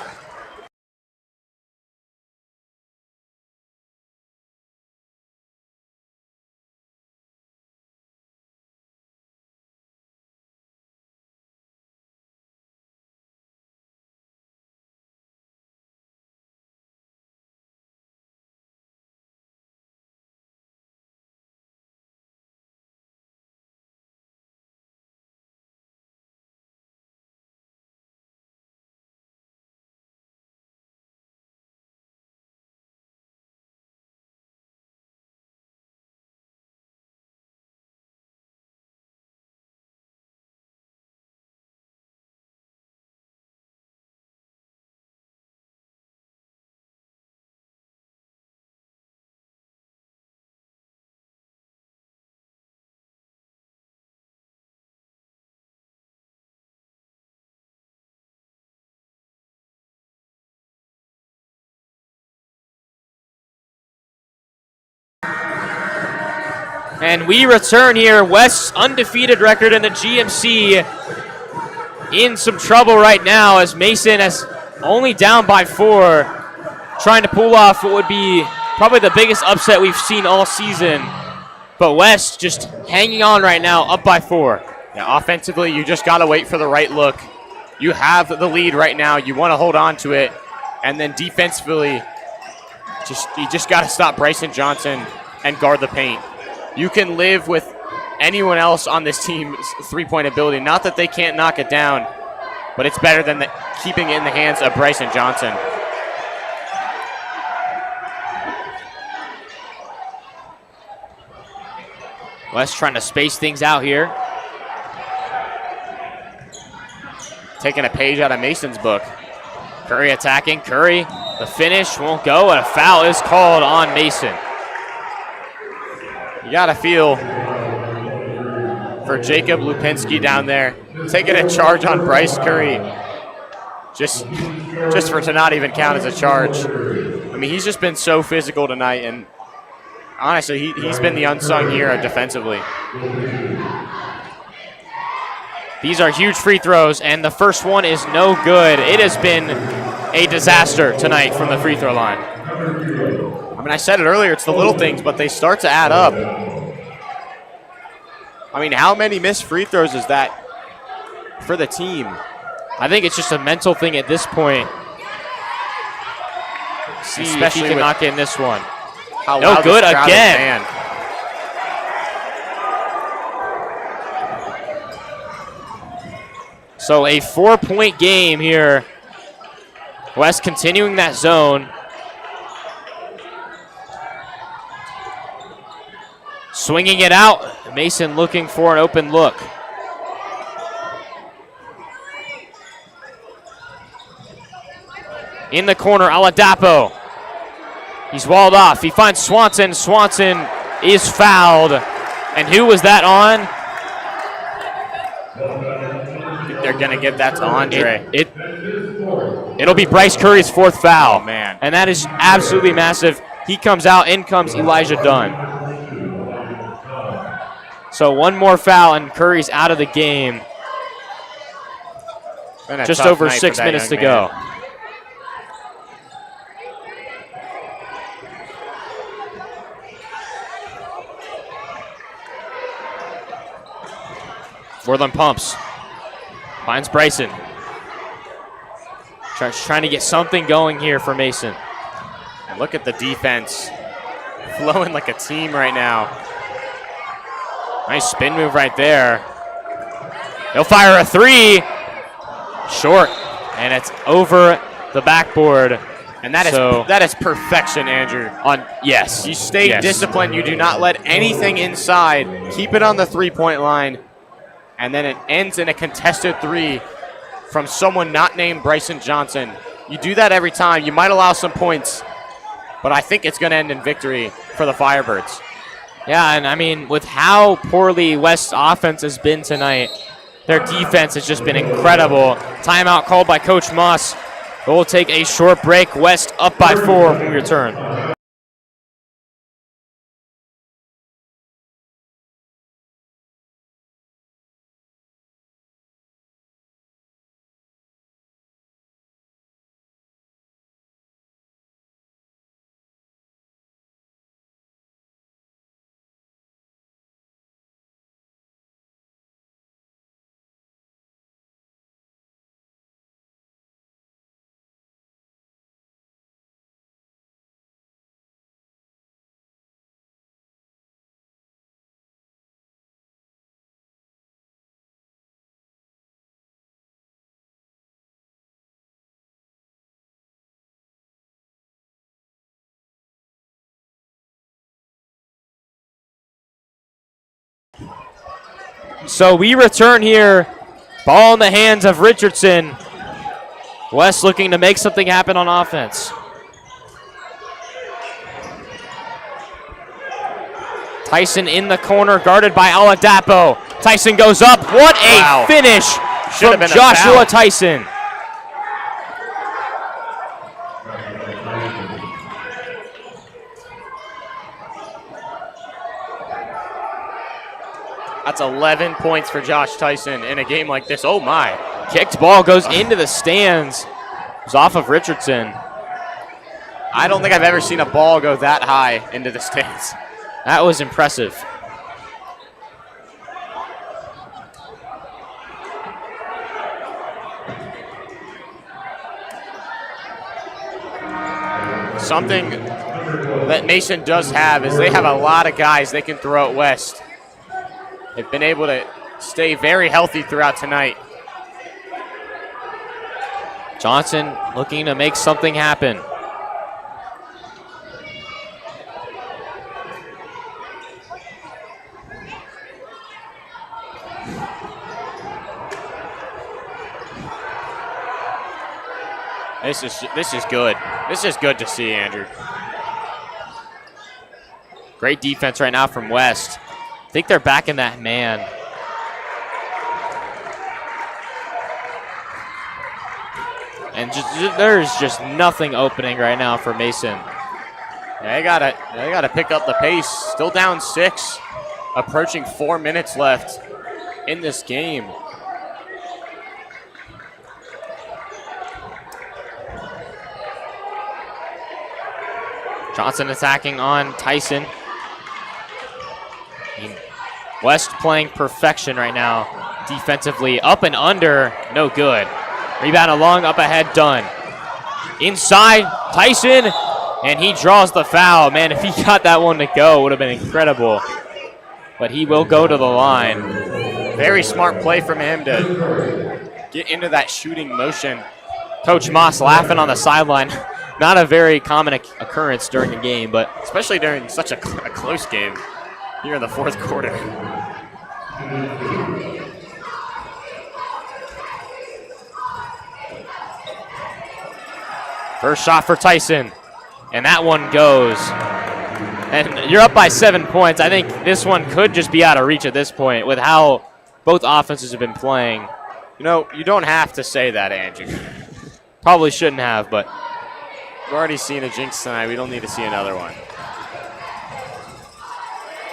Speaker 1: And we return here. West's undefeated record in the GMC in some trouble right now as Mason is only down by 4, trying to pull off what would be probably the biggest upset we've seen all season. But West just hanging on right now, up by 4.
Speaker 2: Yeah, offensively, you just got to wait for the right look. You have the lead right now. You want to hold on to it. And then defensively, you just got to stop Bryson Johnson and guard the paint. You can live with anyone else on this team's three-point ability. Not that they can't knock it down, but it's better than keeping it in the hands of Bryson Johnson.
Speaker 1: West trying to space things out here.
Speaker 2: Taking a page out of Mason's book.
Speaker 1: Curry attacking. Curry, the finish won't go, and a foul is called on Mason.
Speaker 2: You got to feel for Jacob Lupinski down there, taking a charge on Bryce Curry. Just for it to not even count as a charge. I mean, he's just been so physical tonight, and honestly, he's been the unsung hero defensively.
Speaker 1: These are huge free throws, and the first one is no good. It has been a disaster tonight from the free throw line.
Speaker 2: I mean, I said it earlier, it's the little things, but they start to add up. I mean, how many missed free throws is that for the team?
Speaker 1: I think it's just a mental thing at this point. See if he can knock in this one. No good again. So a 4-point game here. West continuing that zone. Swinging it out. Mason looking for an open look. In the corner, Oladapo. He's walled off. He finds Swanson. Swanson is fouled. And who was that on?
Speaker 2: They're going to give that to Andre.
Speaker 1: It'll be Bryce Curry's 4th foul.
Speaker 2: Oh, man.
Speaker 1: And that is absolutely massive. He comes out, in comes Elijah Dunn. So one more foul, and Curry's out of the game. Just over 6 minutes to go. Wortham pumps. Finds Bryson. Trying to get something going here for Mason.
Speaker 2: And look at the defense. Flowing like a team right now.
Speaker 1: Nice spin move right there. He'll fire a 3. Short. And it's over the backboard.
Speaker 2: And that is perfection, Andrew.
Speaker 1: Yes.
Speaker 2: You stay disciplined. You do not let anything inside. Keep it on the three-point line. And then it ends in a contested 3 from someone not named Bryson Johnson. You do that every time. You might allow some points, but I think it's going to end in victory for the Firebirds.
Speaker 1: Yeah, and I mean, with how poorly West's offense has been tonight, their defense has just been incredible. Timeout called by Coach Moss. We'll take a short break. West up by 4 when we return. So we return here. Ball in the hands of Richardson. West looking to make something happen on offense. Tyson in the corner, guarded by Oladapo. Tyson goes up. What a finish from Joshua Tyson.
Speaker 2: That's 11 points for Josh Tyson in a game like this. Oh, my.
Speaker 1: Kicked ball goes into the stands. It was off of Richardson.
Speaker 2: I don't think I've ever seen a ball go that high into the stands.
Speaker 1: That was impressive.
Speaker 2: Something that Mason does have is they have a lot of guys they can throw at West. They've been able to stay very healthy throughout tonight.
Speaker 1: Johnson looking to make something happen.
Speaker 2: This is good. This is good to see, Andrew.
Speaker 1: Great defense right now from West. I think they're backing that man. And there's just nothing opening right now for Mason.
Speaker 2: Yeah, they gotta pick up the pace. Still down 6, approaching 4 minutes left in this game.
Speaker 1: Johnson attacking on Tyson. West playing perfection right now. Defensively, up and under, no good. Rebound along, up ahead, done. Inside, Tyson, and he draws the foul. Man, if he got that one to go, it would have been incredible. But he will go to the line.
Speaker 2: Very smart play from him to get into that shooting motion.
Speaker 1: Coach Moss laughing on the sideline. Not a very common occurrence during a game, but
Speaker 2: especially during such a close game here in the 4th quarter.
Speaker 1: First shot for Tyson, and that one goes. And you're up by 7 points. I think this one could just be out of reach at this point with how both offenses have been playing.
Speaker 2: You know, you don't have to say that, Andrew.
Speaker 1: Probably shouldn't have, but
Speaker 2: we've already seen a jinx tonight. We don't need to see another one.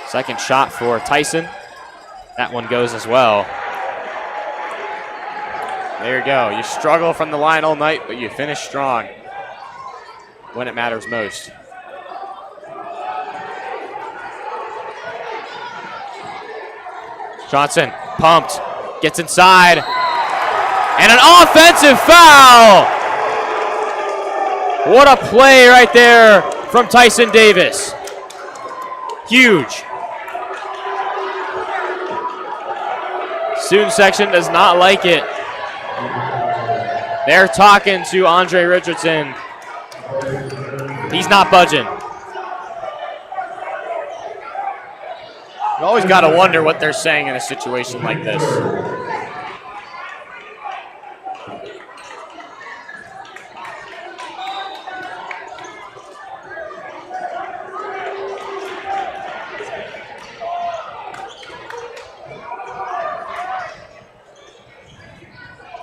Speaker 1: Second shot for Tyson. That one goes as well.
Speaker 2: There you go. You struggle from the line all night, but you finish strong when it matters most.
Speaker 1: Johnson pumped, gets inside, and an offensive foul! What a play right there from Tyson Davis. Huge. Student section does not like it. They're talking to Andre Richardson. He's not budging.
Speaker 2: You always got to wonder what they're saying in a situation like this.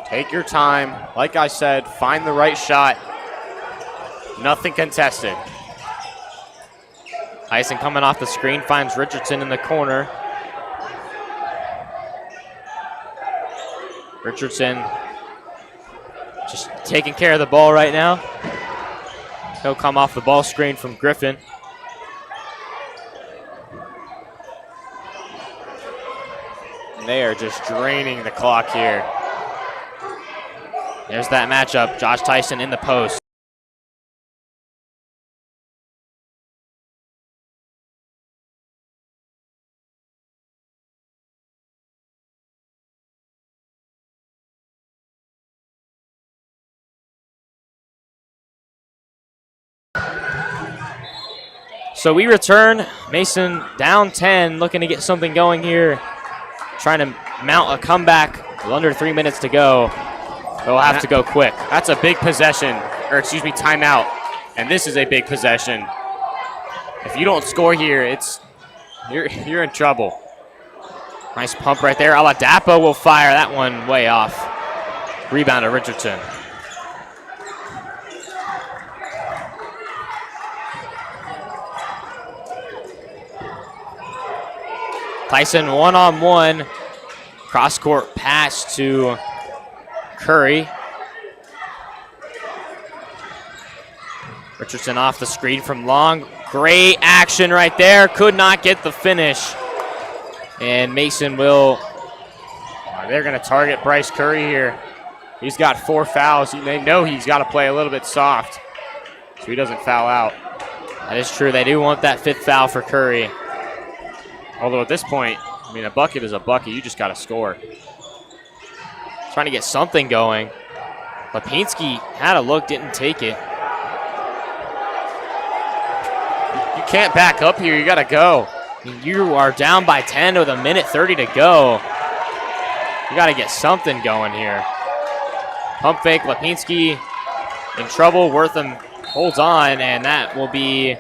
Speaker 2: Take your time. Like I said, find the right shot. Nothing contested.
Speaker 1: Tyson coming off the screen, finds Richardson in the corner. Richardson just taking care of the ball right now. He'll come off the ball screen from Griffin.
Speaker 2: And they are just draining the clock here.
Speaker 1: There's that matchup. Josh Tyson in the post. So we return. Mason down 10, looking to get something going here. Trying to mount a comeback with under 3 minutes to go. They'll have to go quick.
Speaker 2: That's a big possession, or excuse me, timeout. And this is a big possession. If you don't score here, you're in trouble.
Speaker 1: Nice pump right there. Aladapo will fire that one way off. Rebound to Richardson. Tyson one-on-one. Cross-court pass to Curry. Richardson off the screen from long. Great action right there. Could not get the finish. And Mason will, they're going to target Bryce Curry here. He's got 4 fouls. They know he's got to play a little bit soft so he doesn't foul out. That is true. They do want that 5th foul for Curry. Although at this point, I mean, a bucket is a bucket. You just got to score. Trying to get something going. Lipinski had a look, didn't take it. You can't back up here. You got to go. You are down by 10 with 1:30 to go. You got to get something going here. Pump fake, Lipinski in trouble. Wortham holds on, and that will be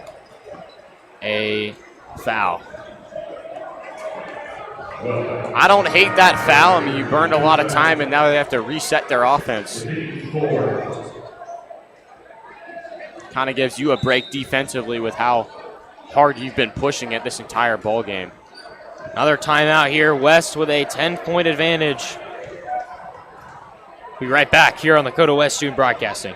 Speaker 1: a foul. I don't hate that foul. I mean, you burned a lot of time, and now they have to reset their offense. Kind of gives you a break defensively with how hard you've been pushing it this entire ball game. Another timeout here. West with a 10-point advantage. We'll be right back here on Lakota West Student Broadcasting.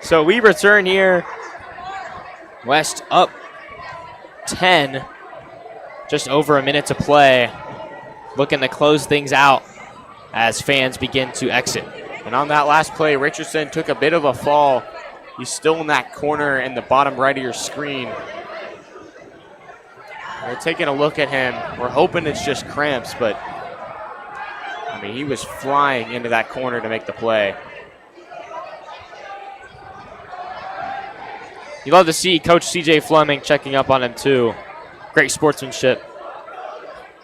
Speaker 1: So we return here. West up 10. Just over a minute to play. Looking to close things out as fans begin to exit. And on that last play, Richardson took a bit of a fall. He's still in that corner in the bottom right of your screen. We're taking a look at him. We're hoping it's just cramps, but I mean, he was flying into that corner to make the play. You love to see Coach CJ Fleming checking up on him too. Great sportsmanship.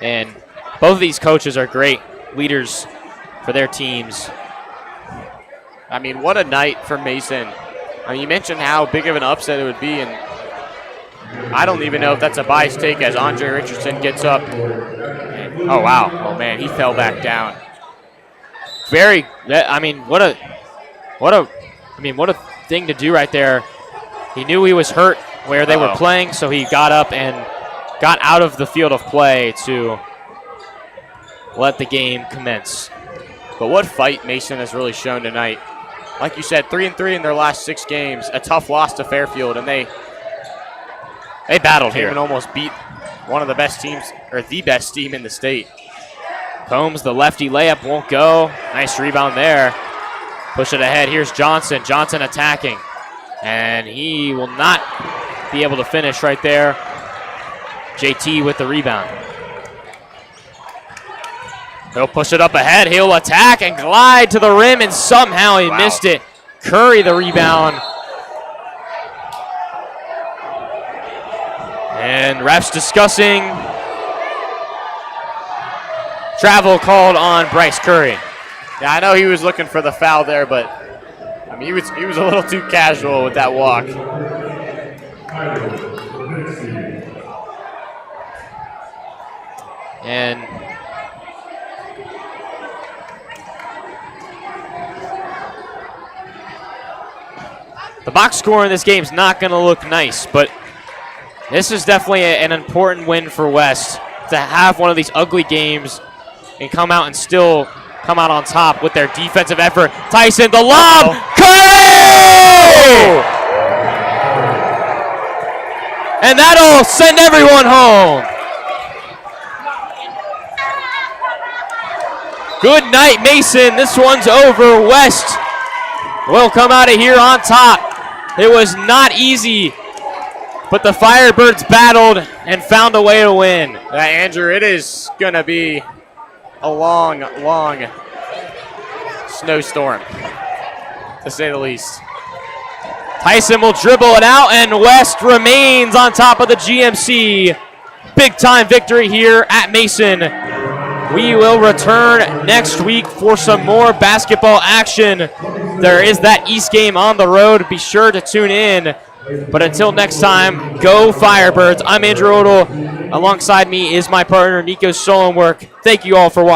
Speaker 1: And both of these coaches are great leaders for their teams. I mean, what a night for Mason. I mean, you mentioned how big of an upset it would be, and I don't even know if that's a biased take as Andre Richardson gets up. And, oh, wow. Oh, man, he fell back down. What a thing to do right there. He knew he was hurt where they were playing, so he got up and got out of the field of play to let the game commence. But what fight Mason has really shown tonight. Like you said, 3-3 in their last 6 games. A tough loss to Fairfield, and they battled here and almost beat one of the best teams, or the best team in the state. Combs, the lefty layup won't go. Nice rebound there. Push it ahead. Here's Johnson. Johnson attacking. And he will not be able to finish right there. JT with the rebound. He'll push it up ahead. He'll attack and glide to the rim, and somehow he missed it. Curry the rebound. And refs discussing. Travel called on Bryce Curry. Yeah, I know he was looking for the foul there, but I mean, he was a little too casual with that walk. And the box score in this game is not going to look nice, but this is definitely an important win for West to have one of these ugly games and come out and still come out on top with their defensive effort. Tyson, the lob! Curry! And that'll send everyone home. Good night, Mason. This one's over. West will come out of here on top. It was not easy but the Firebirds battled and found a way to win.
Speaker 2: Andrew, it is going to be a long, long snowstorm, to say the least.
Speaker 1: Tyson will dribble it out, and West remains on top of the GMC. Big-time victory here at Mason. We will return next week for some more basketball action. There is that East game on the road. Be sure to tune in. But until next time, go Firebirds. I'm Andrew Odell. Alongside me is my partner, Nico Solenwork. Thank you all for watching.